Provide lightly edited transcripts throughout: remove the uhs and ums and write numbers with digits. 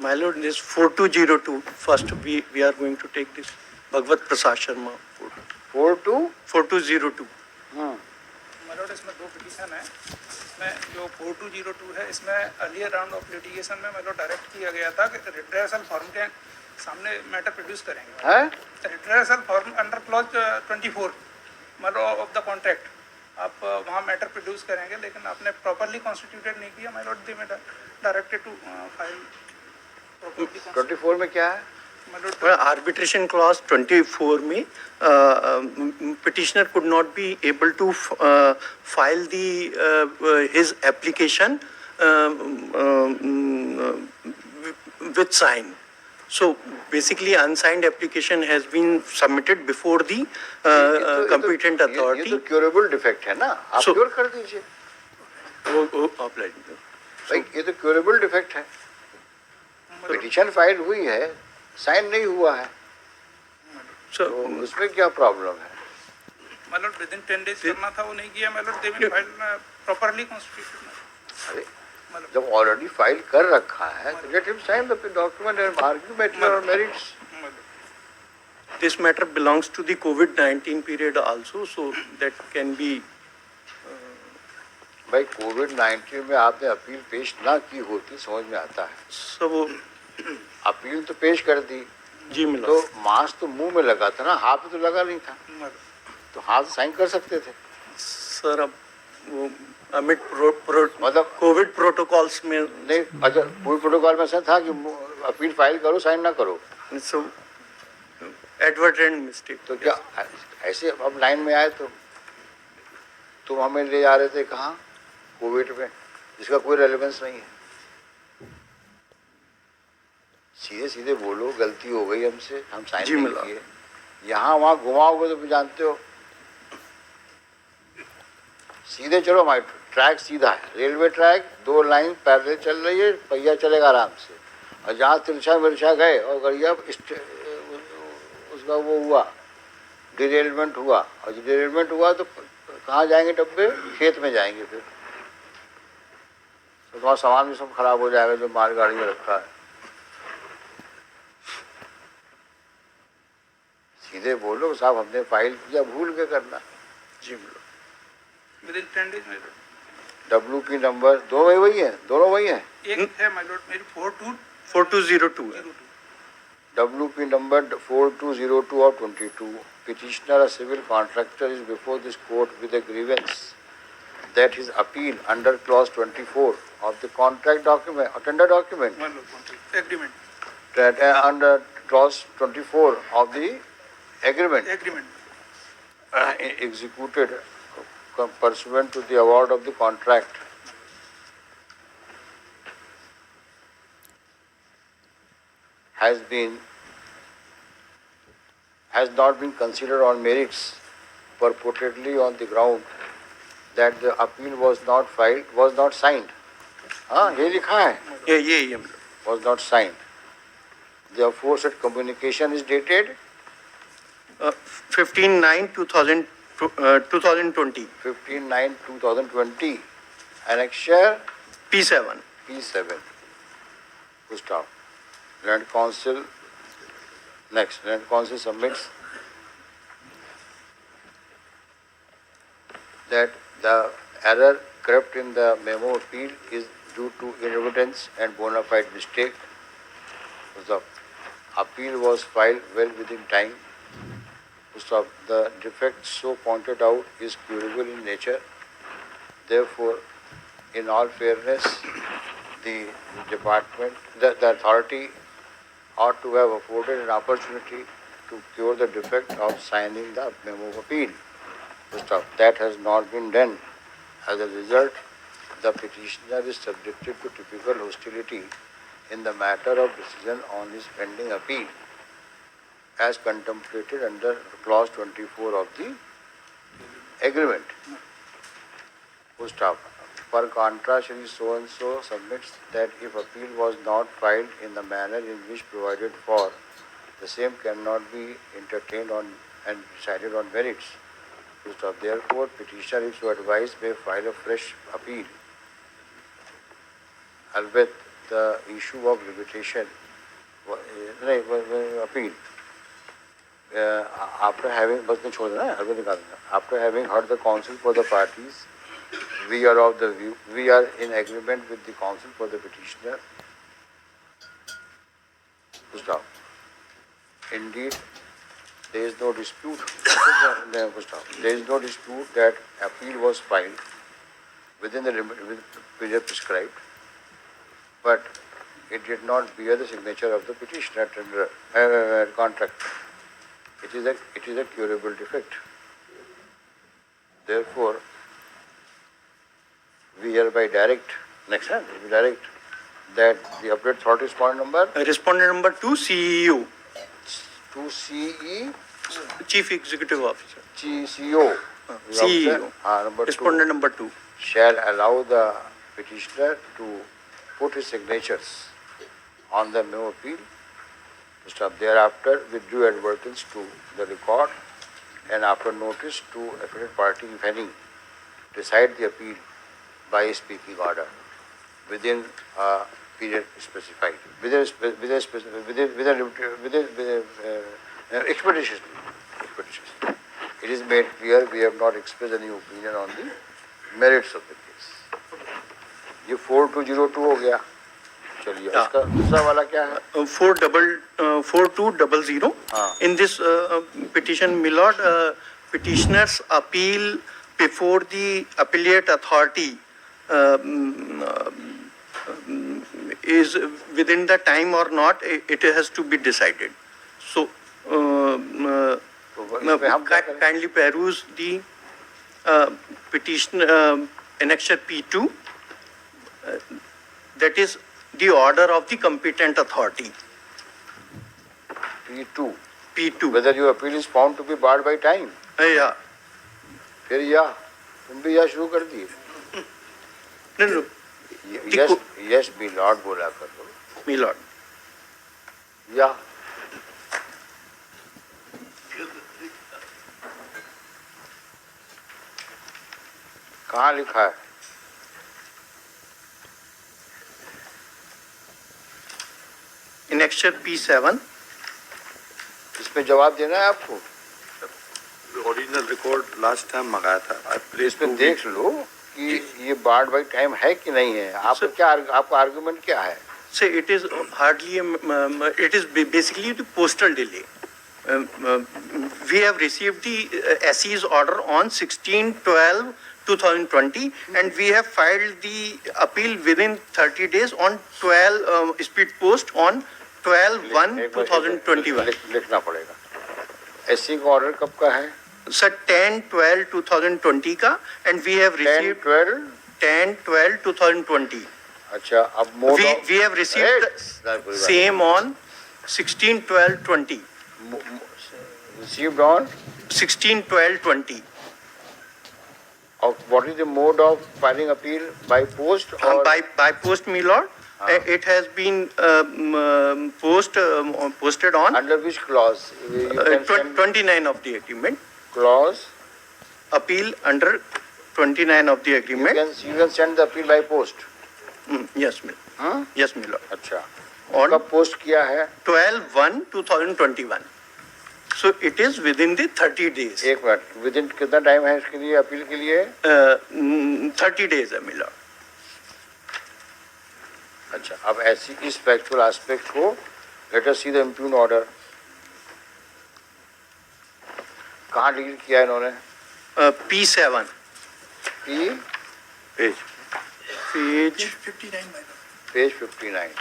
My lord, this 4202. First, we are going to take this Bhagwat Prasad Sharma. 4202. My lord, इसमें दो petition है. इसमें जो 4202 है, इसमें अर्लियर राउंड ऑफ लिटिगेशन में मतलब डायरेक्ट किया गया था कि रिट्रेसल फॉर्म के सामने मैटर प्रोड्यूस करेंगे. रिट्रेसल फॉर्म अंडर क्लॉज 24 मतलब ऑफ द कॉन्ट्रैक्ट आप वहाँ मैटर प्रोड्यूस करेंगे, लेकिन आपने प्रॉपरली कॉन्स्टिट्यूटेड नहीं किया. माय लॉर्ड, दे में डायरेक्टेड टू फाइल 24 में क्या है? Arbitration clause 24 में petitioner could not be able to file his application with sign. So basically unsigned application has been submitted before the competent authority. ये तो curable defect है ना, आप cure कर दीजिए. वो apply. भाई ये तो curable defect है. Petition filed हुई है, साइन नहीं हुआ है, तो उसमें क्या प्रॉब्लम है? मतलब विदिन 10 days करना था, वो नहीं किया. मतलब they will file properly constituted. अरे जब ऑलरेडी फाइल कर रखा है तो let him sign the document and argue matter और merits. This matter belongs to the COVID-19 period also, so that can be. भाई कोविड-19 में आपने अपील पेश ना की होती समझ में आता है. सब अपील तो पेश कर दी जी, मिला. तो मास्क तो मुंह में लगा था ना, हाथ में तो लगा नहीं था, तो हाथ साइन कर सकते थे. सर अब वो अमिट मतलब कोविड प्रोटोकॉल्स में नहीं. अच्छा, कोविड प्रोटोकॉल में ऐसा था कि अपील फाइल करो, साइन ना करो. सो एडवर्टेंट मिस्टेक. तो क्या ऐसे अब लाइन में आए तो तुम हमें ले जा रहे थे कहाँ? कोविड में, जिसका कोई रेलेवेंस नहीं है. सीधे सीधे बोलो गलती हो गई हमसे, हम साइन नहीं किए. यहाँ वहाँ घुमाओगे तो जानते हो. सीधे चलो, हमारे ट्रैक सीधा है, रेलवे ट्रैक, 2 लाइन पैरेलल चल रही है, पहिया चलेगा आराम से. और जहाँ तिरछा मिर्छा गए और गड़िया उसका वो हुआ, डिरेलमेंट हुआ. और जब डिरेलमेंट हुआ तो कहाँ जाएंगे डब्बे? खेत में जाएंगे. फिर तो तुम्हारा सामान भी सब खराब हो जाएगा जो माल गाड़ी में रखा है. सीधे बोलो साहब हमने फाइल किया, भूल के करना. जी बोलो. विदिन 10 days में WP नंबर दोनों वही है, दोनों वही है. एक है माय लॉर्ड, मेरी 4202 है. WP number 4202 of 22. Petitioner, a civil contractor, is before this court with a grievance that his appeal under clause 24 of the contract document or tender document, agreement, that under clause 24 of the agreement executed pursuant to the award of the contract has not been considered on merits, purportedly on the ground that the appeal was not filed, was not signed. हाँ, ये लिखा है. ये was not signed. The aforesaid communication is dated 15/9/2020. 15/9/2020. Annexure P7. Full stop. Land Council. Next, Land Council submits that the error crept in the memo appeal is due to inadvertence and bona fide mistake. The appeal was filed well within time. The defect so pointed out is curable in nature. Therefore, in all fairness, the department, the authority ought to have afforded an opportunity to cure the defect of signing the memo of appeal. That has not been done. As a result, the petitioner is subjected to typical hostility in the matter of decision on his pending appeal, as contemplated under clause 24 of the agreement. Per contra, Shri so-and-so submits that if appeal was not filed in the manner in which provided for, the same cannot be entertained on and decided on merits. Therefore, petitioner, if so advised, may file a fresh appeal, albeit the issue of limitation, appeal, after having, after having heard the counsel for the parties, we are of the view, we are in agreement with the counsel for the petitioner. Stop. Indeed, there is no dispute. There is no dispute that appeal was filed within the period prescribed, but it did not bear the signature of the petitioner contract. It is a curable defect. Therefore, we hereby direct that the appropriate authority Respondent number 2, CEO, 2 CE, Chief Executive Officer. CEO, CEO. number 2, Respondent number 2. shall allow the petitioner to put his signatures on the memo appeal. Thereafter, with due advertence to the record and after notice to affected party, if any, decide the appeal by speaking order within a period specified, expeditiously. It is made clear we have not expressed any opinion on the merits of the case. ये 4202 हो गया. चलिए इसका दूसरा वाला क्या है? 4200. In this petition, my lord, petitioners appeal before the appellate authority is within the time or not, it has to be decided. So, kindly peruse the petition annexure P2, that is the order of the competent authority. P2. P2. Whether your appeal is found to be barred by time. Yeah. फिर या तुम भी या शुरू कर दिए. No. Yes, my lord बोला करो. My lord. या. कहाँ लिखा है? Annexure P7. इसमें जवाब देना है आपको. ओरिजिनल रिकॉर्ड लास्ट टाइम मंगाया था. इसमें देख लो कि ये बार्ड बाई टाइम है कि नहीं है. आपका क्या, आपका आर्गुमेंट क्या है? So it is hardly, it is basically the postal delay. We have received the SE's order on 16/12/2020 and we have filed the appeal within 30 days on 12 speed post on 12/1/2021. लिखना पड़ेगा. SC का order कब का है? Sir, 10/12/2020 का, and we have received 10/12/2020. अच्छा, अब mode we have received the same on 16/12/20. Received on 16/12/20. What is the mode of filing appeal, by post or by post, my lord. It has been posted on under which clause? 29 of the agreement. Clause. Appeal under 29 of the agreement. You can send the appeal by post. Yes, my lord. Yes, my lord. अच्छा. On कब post किया है? 12/1/2021. So it is within the 30 days. एक minute. Within कितना time है इसके लिए, appeal के लिए? 30 days है, my lord. अच्छा, अब ऐसी इस फैक्चुअल एस्पेक्ट को let us see the impugn order. कहाँ डिलीट किया है इन्होंने? P7. Page 59 page 59.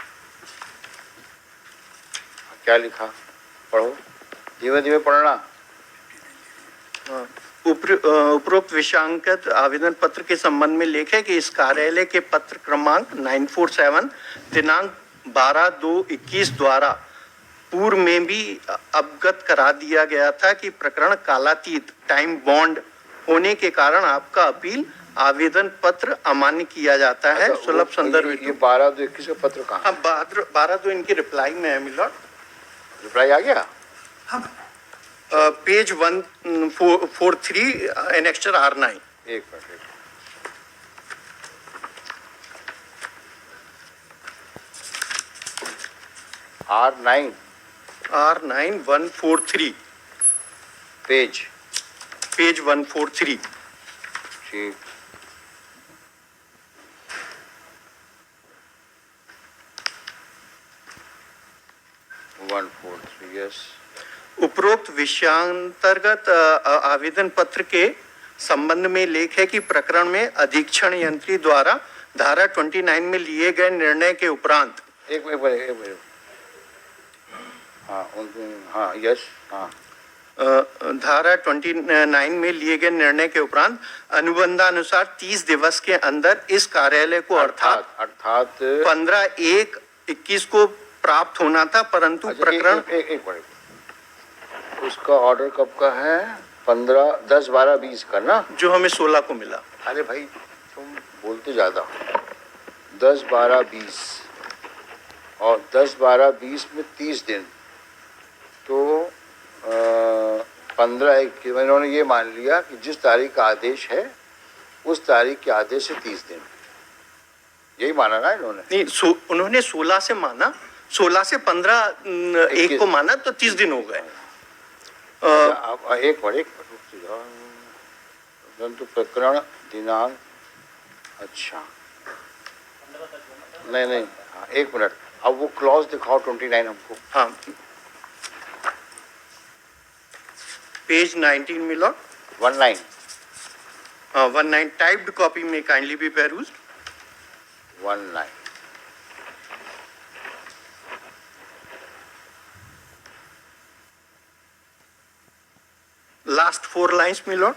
क्या लिखा? पढ़ो, धीमे धीमे पढ़ना. उपरोक्त विषयांकित आवेदन पत्र के संबंध में लेखे कि इस कार्यालय के पत्र क्रमांक 947 दिनांक 12/2/21 द्वारा पूर्व में भी अवगत करा दिया गया था कि प्रकरण कालातीत टाइम बॉन्ड होने के कारण आपका अपील आवेदन पत्र अमान्य किया जाता है. सुलभ संदर्भ. ये 12/2/21 का पत्र कहाँ? हाँ, 12/2 इनकी रिप्लाई में है, मिलॉर्ड. रिप्लाई आ गया? Page 143 annexure R9. एक minute. R9 R9143 page page 143 ठीक 143 यस उपरोक्त विषयांतर्गत आवेदन पत्र के संबंध में लेख है कि प्रकरण में अधीक्षण यंत्री द्वारा धारा 29 में लिए गए निर्णय के उपरांत एक मिनट हाँ यस हाँ धारा 29 में लिए गए निर्णय के उपरांत अनुबंधानुसार 30 दिवस के अंदर इस कार्यालय को अर्थात 15/1/21 को प्राप्त होना था, परंतु प्रकरण एक मिनट उसका ऑर्डर कब का है? 15, 10, 12, 20 का ना, जो हमें 16 को मिला। अरे भाई तुम बोलते ज्यादा 10, 12, 20 और 10, 12, 20 में 30 दिन तो 15/1 इन्होंने ये मान लिया कि जिस तारीख का आदेश है उस तारीख के आदेश से 30 दिन, यही माना ना इन्होंने? नहीं, उन्होंने 16 से माना, 16 से 15/1 को माना तो 30 दिन हो गए। एक मिनट परंतु प्रकरण दिनांक अच्छा नहीं हाँ, एक मिनट अब वो क्लॉज दिखाओ 29 हमको। हाँ पेज 19 मिलो 19 19 टाइप्ड कॉपी में काइंडली बी पेरूज्ड 19 लास्ट 4 लाइन्स मिलो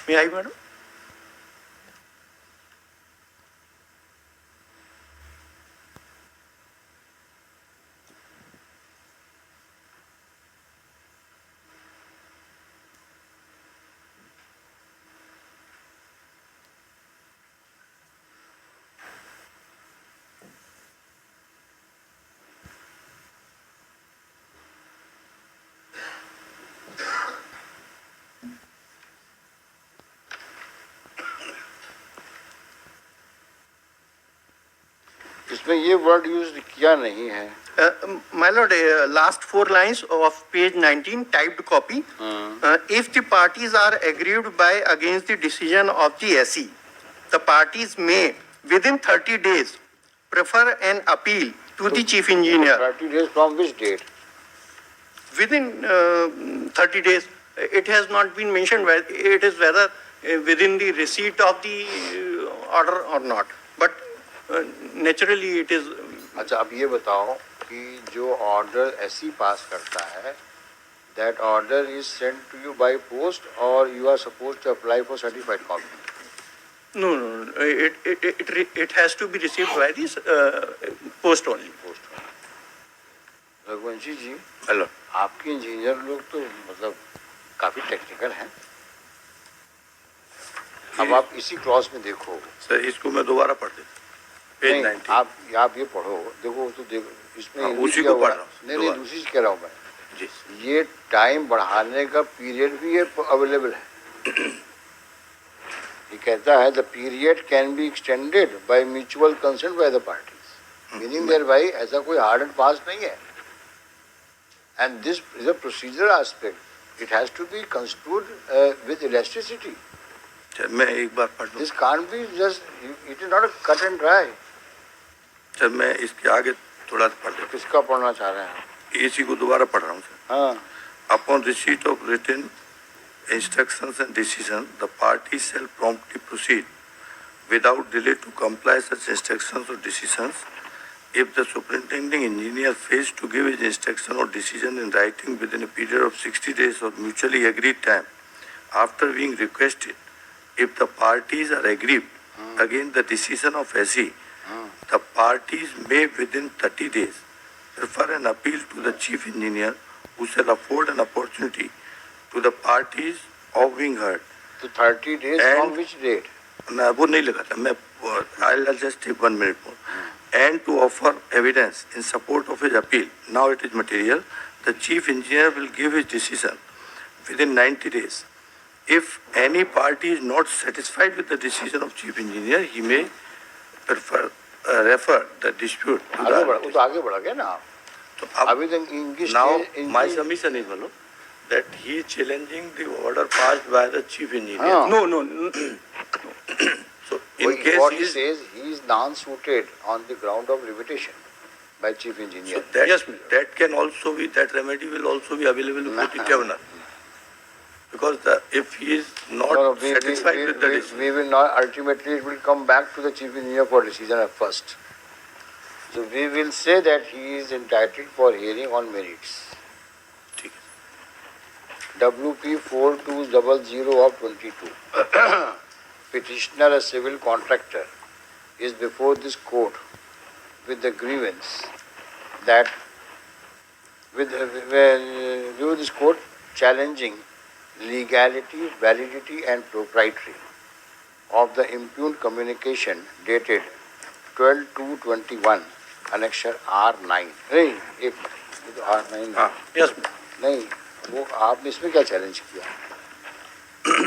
में आई मैडम इसमें ये वर्ड यूज किया नहीं है। My lord, last 4 lines of page 19 typed copy. If the parties are aggrieved by against the decision of the SE, the parties may within 30 days prefer an appeal to the chief engineer. 30 days from which date? Within 30 days. It has not been mentioned whether it is whether within the receipt of the order or not. But naturally it is. अच्छा अब ये बताओ कि जो order SC पास करता है that order is sent to you by post or you are supposed to apply for certified copy? No. It has to be received by this post only. Raghuvanshi ji, hello, आपके engineer लोग तो मतलब काफी technical हैं। अब आप इसी क्लॉज में देखो सर इसको मैं दोबारा पढ़ देता पेज 19। आप ये पढ़ो, देखो तो देखो इसमें उसी को पढ़ रहा हूँ। नहीं दूसरी कह रहा हूँ मैं जी। ये टाइम बढ़ाने का पीरियड भी अवेलेबल है। ये कहता है the period can be extended by mutual consent by the parties, meaning there भाई ऐसा कोई हार्ड एंड फास्ट नहीं है। And this is a procedure aspect, it has to be construed with elasticity. मैं एक बार पढ़ लूँ। This can't be just, it is not a cut and dry. Sir मैं इसके आगे थोड़ा पढ़ देता किसका पढ़ना चाह रहे हैं? हूँ, इसी को दोबारा पढ़ रहा हूँ सर। हाँ, Upon receipt of written instructions and decision, the parties shall promptly proceed without delay to comply such instructions or decisions. If the superintending engineer fails to give his instruction or decision in writing within a period of 60 days or mutually agreed time, after being requested, if the parties are aggrieved against the decision of SE, the parties may within 30 days prefer an appeal to the chief engineer, who shall afford an opportunity to the parties of being heard. तो 30 days from which date? मैं वो नहीं लगा था, मैं I'll just take 1 minute more. And to offer evidence in support of his appeal. Now it is material. The chief engineer will give his decision within 90 days. if any party is not satisfied with the decision of chief engineer, he may refer the dispute to आगे बढ़ा, वो the तो आगे बढ़ा गया ना. So, अब- अभी तक इनकी now stage- my submission is that he is challenging the order passed by the chief engineer. हाँ. No. So in case what he he is, says, he is non-suited on the ground of limitation by chief so engineer. that, Yes, ma'am. that can also be, that remedy will also be available before the tribunal. Because if he is not No, satisfied with the decision. we will not, ultimately it will come back to the chief engineer for decision at first. So we will say that he is entitled for hearing on merits. ठीक है. WP 4200 of 22. Petitioner, a civil contractor, is before this court with the grievance that before this court challenging legality, validity and propriety of the impugned communication dated 12/2/21, annexure R9. नहीं, एक minute, ये तो R9 है. Yes. नहीं, वो आपने इसमें क्या चैलेंज किया?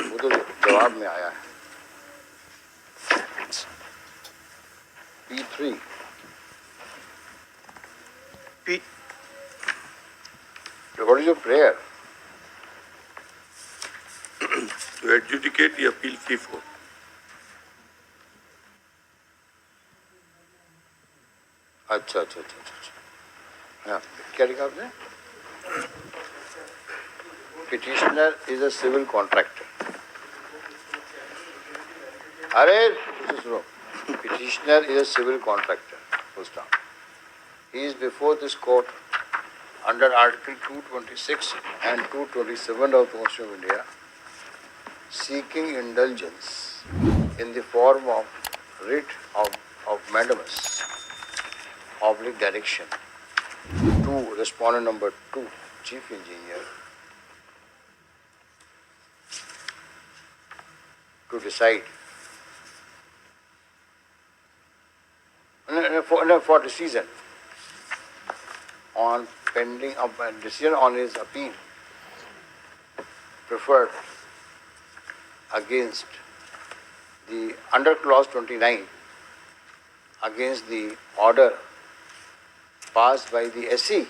वो तो जवाब में आया है. P3. P, What is your prayer? To adjudicate the appeal P4. अच्छा. हाँ, क्या लिखा आपने? Petitioner is a civil contractor. अरे सुनो. Petitioner is a civil contractor. Full stop. He is before this court under Article 226 and 227 of the Constitution of India, seeking indulgence in the form of writ of mandamus, oblique direction to respondent number 2, chief engineer, to decide for decision on pending decision on his appeal preferred against the under clause 29 against the order passed by the SC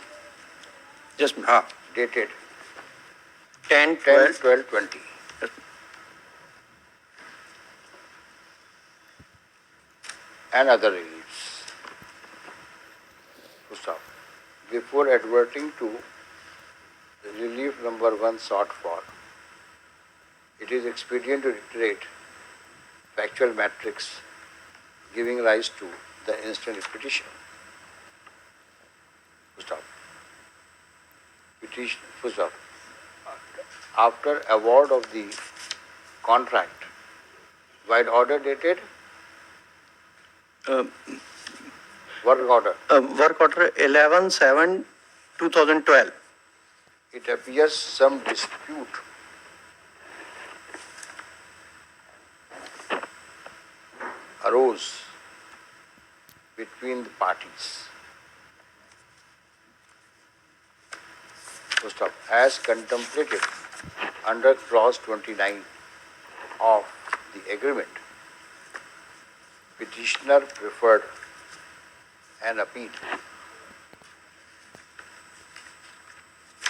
yes, ma'am. हाँ. dated 10/12. 10/12/20 and other reliefs. Stop. Before adverting to the relief number 1 sought for, it is expedient to reiterate factual matrix giving rise to the instant petition. Stop. Petition. Stop. After award of the contract, by order dated work order. Work order 11/7/2012. It appears some dispute arose between the parties. First off, as contemplated under clause 29 of the agreement, petitioner preferred an appeal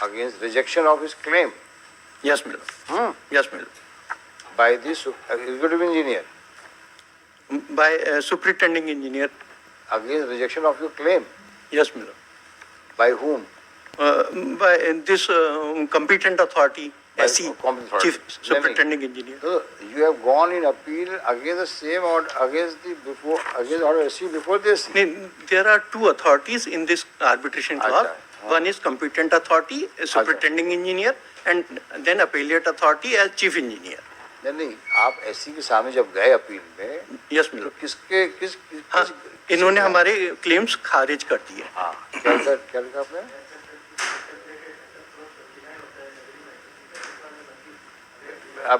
against rejection of his claim Yes, madam. Yes, madam. by the executive engineer By superintending engineer. against rejection of your claim. Yes, madam. By whom? By this competent authority, By SC, competent authority. chief superintending engineer. So you have gone in appeal against the same order, against order SC before this. There are two authorities in this arbitration clause. Acha, One is competent authority, superintending engineer, and then appellate authority as chief engineer. नहीं, आप SC के सामने जब गए appeal में, Yes, तो madam. किस हाँ, इन्होंने हमारे क्लेम्स खारिज कर दिए. हाँ, क्या लिखा आपने?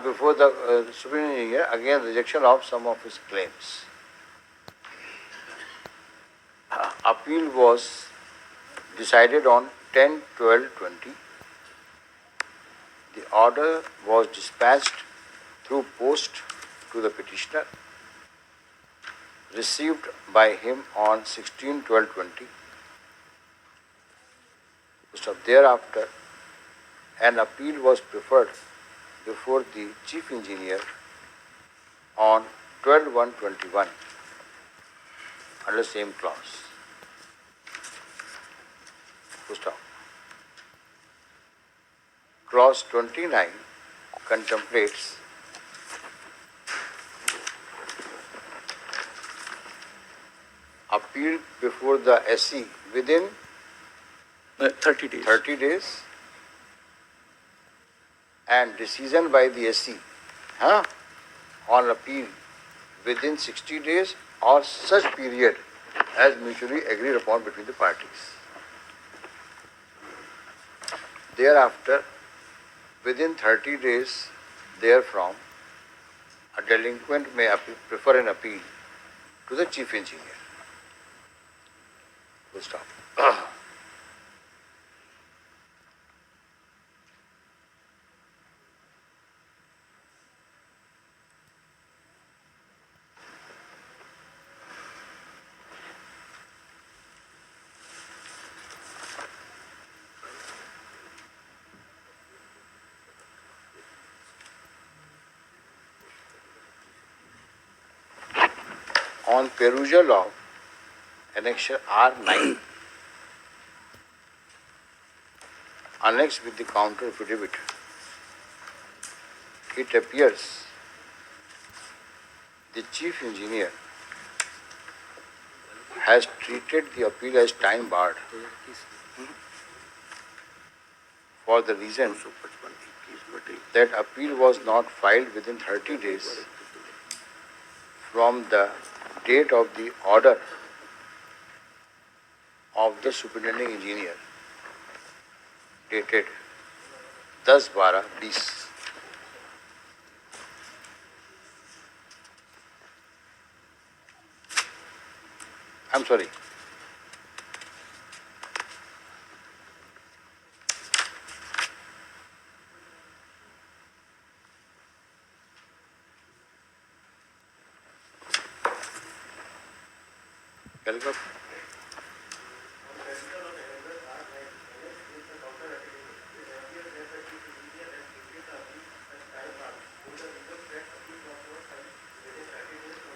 Before the superintending engineer against rejection of some of his claims. Appeal was decided on 10/12/20. The order was dispatched through post to the petitioner, received by him on 16/12/20. Thereafter, an appeal was preferred before the chief engineer on 12/1/21 under same clause. Clause 29 contemplates appeal before the SC within 30 days. 30 days and decision by the SC on appeal within 60 days or such period as mutually agreed upon between the parties. Thereafter, within 30 days therefrom, a delinquent may prefer an appeal to the chief engineer. Full stop. On perusal of Annexure R9, annexed with the counter affidavit, it appears the chief engineer has treated the appeal as time barred for the reason that appeal was not filed within 30 days from the date of the order of the superintending engineer dated 10/12/20. I'm sorry.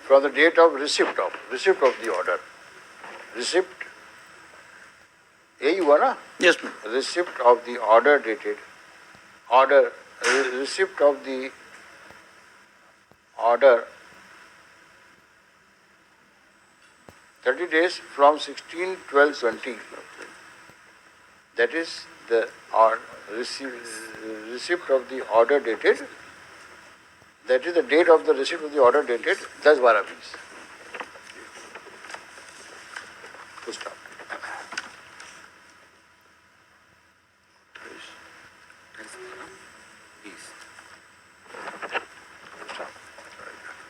From the date of receipt of the order. Receipt, यही हुआ ना? Yes, ma'am. Receipt of the order dated, receipt of the order 30 days from 16/12/20. That is the receipt of the order dated. That is the date of the receipt of the order dated 10/12/20. Full stop.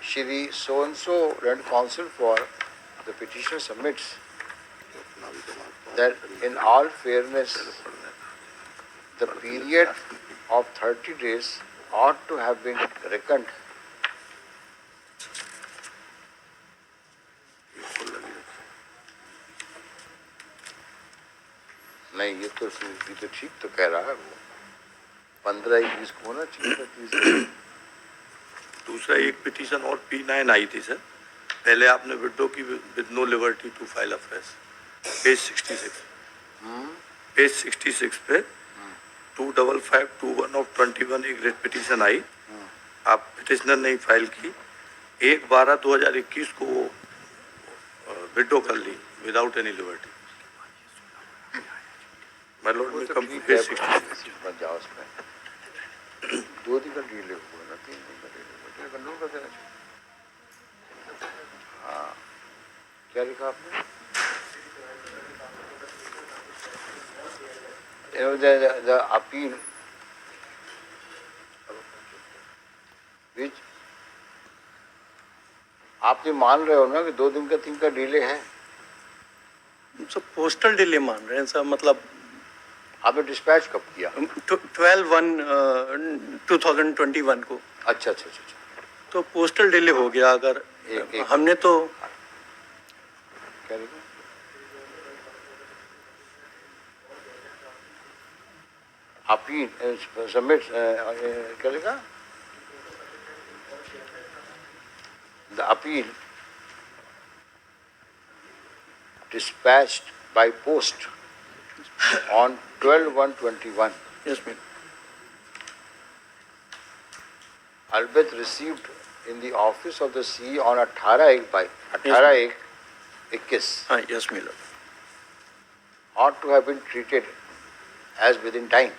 Shri so-and-so Land Counsel for the petitioner submits that in all fairness, the period of 30 days ought to have been reckoned नहीं, ये तो ठीक तो कह रहा है वो 15-20 को होना चाहिए। दूसरा एक पिटीशन और P9 आई थी सर, पहले आपने विड्रो की with no liberty to file afresh, page 66 page 66 पे 25521 ऑफ 21 एक रेट पिटीशन आई, आप पिटिशनर ने फाइल की, 1/12/2021 को वो विड्रो कर ली without any liberty. My lord, will come to page 66. मत जाओ उसमें, 2 दिन का डील हुआ ना, 3 दिन का डील कंट्रोल कर देना चाहिए। हाँ, क्या लिखा आपने? The appeal which आप ये मान रहे हो ना कि 2 दिन का 3 का डिले है? सब पोस्टल डिले मान रहे हैं सर, मतलब आपने डिस्पैच कब किया? 12/1/2021 को। अच्छा अच्छा अच्छा अच्छा। तो पोस्टल डिले हो गया। अगर एक हमने तो क्या लिखा? अपील सबमिट क्या लिखा? The appeal dispatched by post on 12/1/21. Yes ma'am. Albeit received in the office of the CE on 18/1/21 हाँ yes ma'am. ought to have been treated as within time.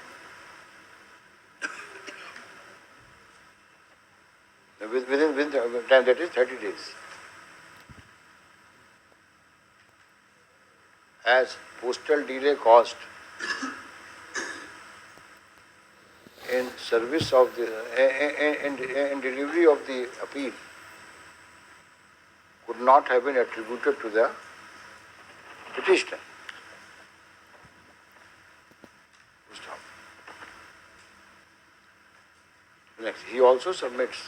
Within time, that is 30 days. As postal delay caused in service of the in delivery of the appeal could not have been attributed to the petitioner. Stop. Next, he also submits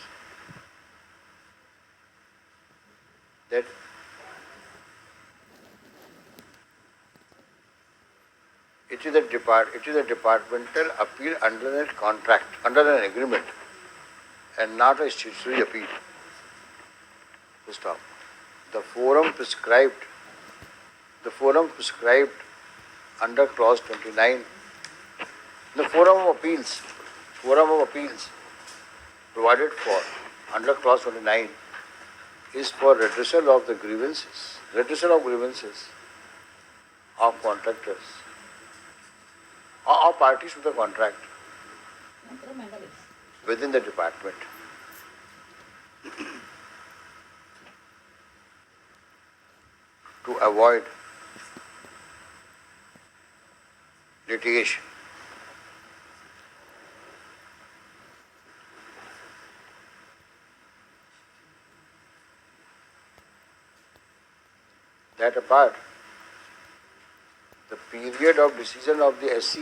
that it is a departmental appeal under a contract, under an agreement, and not a statutory appeal. Stop. The forum prescribed under clause 29. The forum of appeals provided for under clause 29 is for redressal of grievances of contractors or parties to the contract within the department. To avoid litigation. That apart, the period of decision of the SC